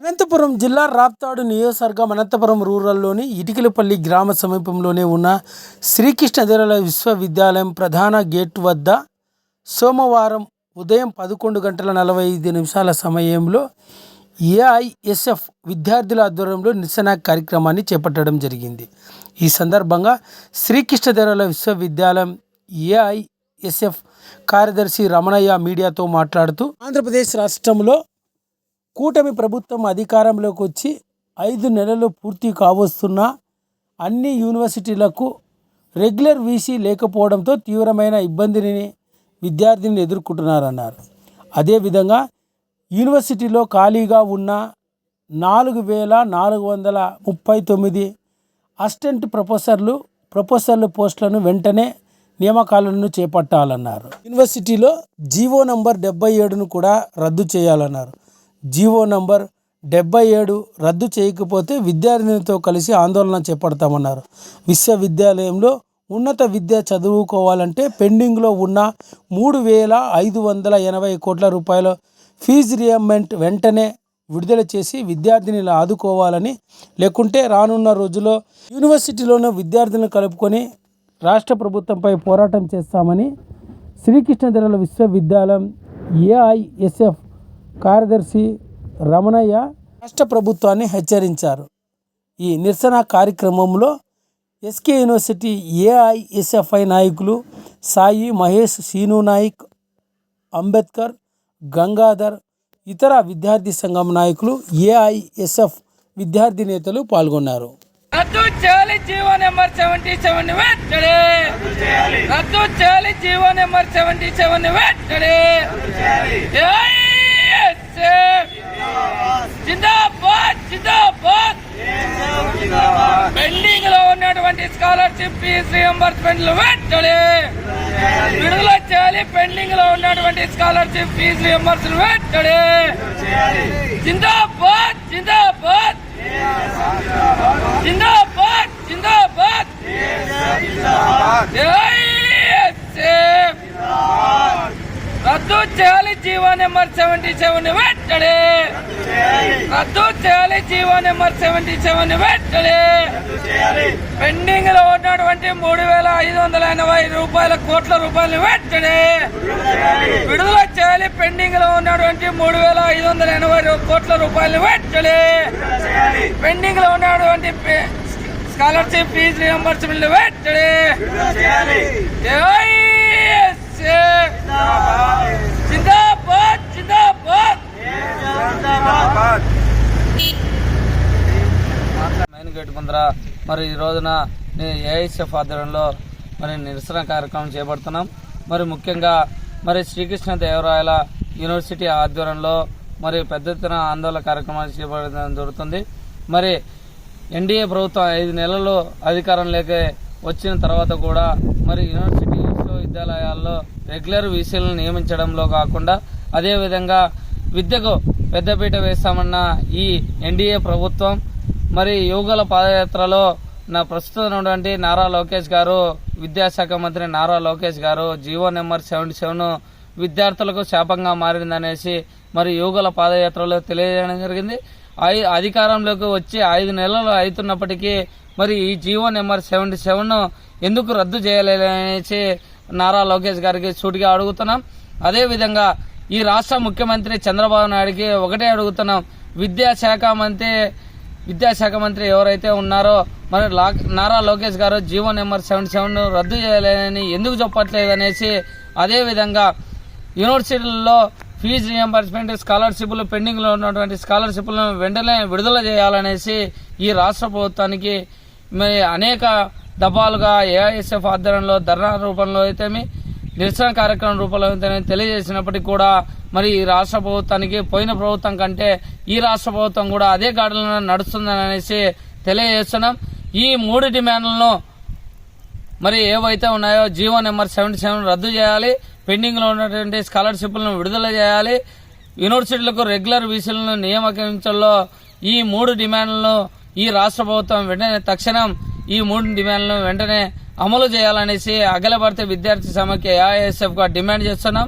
అనంతపురం జిల్లా రాప్తాడు నియోజకవర్గం అనంతపురం రూరల్లోని ఇటికలపల్లి గ్రామ సమీపంలోనే ఉన్న శ్రీకృష్ణదేవరాయల విశ్వవిద్యాలయం ప్రధాన గేటు వద్ద సోమవారం ఉదయం 11:45 సమయంలో ఏఐఎస్ఎఫ్ విద్యార్థుల ఆధ్వర్యంలో నిరసన కార్యక్రమాన్ని చేపట్టడం జరిగింది. ఈ సందర్భంగా శ్రీకృష్ణదేవరాయల విశ్వవిద్యాలయం ఏఐఎస్ఎఫ్ కార్యదర్శి రమణయ్య మీడియాతో మాట్లాడుతూ, ఆంధ్రప్రదేశ్ రాష్ట్రంలో కూటమి ప్రభుత్వం అధికారంలోకి వచ్చి 5 నెలలు పూర్తి కావస్తున్నా అన్ని యూనివర్సిటీలకు రెగ్యులర్ వీసీ లేకపోవడంతో తీవ్రమైన ఇబ్బందిని విద్యార్థిని ఎదుర్కొంటున్నారన్నారు. అదేవిధంగా యూనివర్సిటీలో ఖాళీగా ఉన్న 4,439 అసిస్టెంట్ ప్రొఫెసర్లు పోస్టులను వెంటనే నియామకాలను చేపట్టాలన్నారు. యూనివర్సిటీలో జీవో నంబర్ 77ను కూడా రద్దు చేయాలన్నారు. జీవో నంబర్ 77 రద్దు చేయకపోతే విద్యార్థినితో కలిసి ఆందోళన చేపడతామన్నారు. విశ్వవిద్యాలయంలో ఉన్నత విద్య చదువుకోవాలంటే పెండింగ్లో ఉన్న 3,580 కోట్ల రూపాయల ఫీజు రియంబర్స్మెంట్ వెంటనే విడుదల చేసి విద్యార్థినిలు ఆదుకోవాలని, లేకుంటే రానున్న రోజుల్లో యూనివర్సిటీలోని విద్యార్థులను కలుపుకొని రాష్ట్ర ప్రభుత్వంపై పోరాటం చేస్తామని శ్రీకృష్ణదేవరాయల విశ్వవిద్యాలయం ఏఐఎస్ఎఫ్ కార్యదర్శి రమణయ్య రాష్ట్ర ప్రభుత్వాన్ని హెచ్చరించారు. ఈ నిరసన కార్యక్రమంలో ఎస్కే యూనివర్సిటీ ఏఐఎస్ఎఫ్ఐ నాయకులు సాయి, మహేష్, సీను నాయక్, అంబేద్కర్, గంగాధర్, ఇతర విద్యార్థి సంఘం నాయకులు, ఏఐఎస్ఎఫ్ విద్యార్థి నేతలు పాల్గొన్నారు. రద్దు చేయాలి జీవో నెంబర్ 77 వెంటనే, రద్దు చేయాలి జీవో నెంబర్ 77 వెంటనే. జిందాబాద్ జిందాబాద్. పెండింగ్ లో ఉన్నటువంటి స్కాలర్షిప్ ఫీజు రియంబర్స్మెంట్లు వెంటనే విడుదల చేయాలి. పెండింగ్ లో ఉన్నటువంటి స్కాలర్షిప్ ఫీజు రియంబర్స్మెంట్ వెంటనే. జిందాబాద్ జిందాబాద్ జిందాబాద్ జిందాబాద్. రద్దు చేయాలి జీవో నెంబర్ 77 వెంటనే, రద్దు చేయాలి జీవో నెంబర్ 77 వెంటనే. పెండింగ్ లో ఉన్నటువంటి 3,580 కోట్ల రూపాయలు వెంటనే విడుదల చేయాలి. పెండింగ్ లో ఉన్నటువంటి 3,580 కోట్ల రూపాయలు వెంటనే. పెండింగ్ లో ఉన్నటువంటి స్కాలర్షిప్ ఫీజు రియంబర్స్మెంట్ వెంటనే. జిందాబాద్ జిందాబాద్. మెయిన్ గేట్ ముందర మరి ఈ రోజున ఏఐఎస్ఎఫ్ ఆధ్వర్యంలో మరి నిరసన కార్యక్రమం చేపడుతున్నాం. మరి ముఖ్యంగా మరి శ్రీకృష్ణదేవరాయల యూనివర్సిటీ ఆధ్వర్యంలో మరి పెద్ద ఎత్తున ఆందోళన కార్యక్రమాలు చేపట్టడం జరుగుతుంది. మరి ఎన్డీఏ ప్రభుత్వం 5 నెలలు అధికారంలోకి వచ్చిన తర్వాత కూడా మరి యూనివర్సిటీ విశ్వవిద్యాలయాల్లో రెగ్యులర్ వీసీలను నియమించడంలో కాకుండా అదేవిధంగా విద్యకు పెద్దపీట వేస్తామన్న ఈ ఎన్డీఏ ప్రభుత్వం మరి యువకుల పాదయాత్రలో ప్రస్తుతం ఉన్నటువంటి నారా లోకేష్ గారు, విద్యాశాఖ మంత్రి నారా లోకేష్ గారు జీవో నెంబర్ 77 విద్యార్థులకు శాపంగా మారిందనేసి మరి యువకుల పాదయాత్రలో తెలియజేయడం జరిగింది. అధికారంలోకి వచ్చి 5 నెలలు అవుతున్నప్పటికీ మరి ఈ జీవో నెంబర్ 77 ఎందుకు రద్దు చేయలేదనేసి నారా లోకేష్ గారికి సూటిగా అడుగుతున్నాం. అదేవిధంగా ఈ రాష్ట్ర ముఖ్యమంత్రి చంద్రబాబు నాయుడికి ఒకటే అడుగుతున్నాం, విద్యాశాఖ మంత్రి ఎవరైతే ఉన్నారో మరి నారా లోకేష్ గారు జీవో నెంబర్ 77 రద్దు చేయలేదని ఎందుకు చెప్పట్లేదు అనేసి, అదేవిధంగా యూనివర్సిటీల్లో ఫీజు రియంబర్స్మెంట్ స్కాలర్షిప్లు పెండింగ్ లో ఉన్నటువంటి స్కాలర్షిప్లను వెంటనే విడుదల చేయాలనేసి ఈ రాష్ట్ర ప్రభుత్వానికి మరి అనేక దఫాలుగా ఏఐఎస్ఎఫ్ ఆధ్వర్యంలో ధర్నా రూపంలో అయితేమి నిరసన కార్యక్రమం రూపంలో అయితేనే తెలియజేసినప్పటికీ కూడా మరి ఈ రాష్ట్ర ప్రభుత్వానికి పోయిన ప్రభుత్వం కంటే ఈ రాష్ట్ర ప్రభుత్వం కూడా అదే గాడిలో నడుస్తుందని అనేసి తెలియజేస్తున్నాం. ఈ 3 డిమాండ్లను మరి ఏవైతే ఉన్నాయో జీవో నెంబర్ 77 రద్దు చేయాలి, పెండింగ్ లో ఉన్నటువంటి స్కాలర్షిప్లను విడుదల చేయాలి, యూనివర్సిటీలకు రెగ్యులర్ వీసీలను నియామకించడంలో ఈ 3 డిమాండ్లను ఈ రాష్ట్ర ప్రభుత్వం వెంటనే తక్షణం ఈ 3 డిమాండ్లను వెంటనే అమలు చేయాలనేసి అఖిల భారత విద్యార్థి సమాఖ్య ఏఐఎస్ఎఫ్ గా డిమాండ్ చేస్తున్నాం.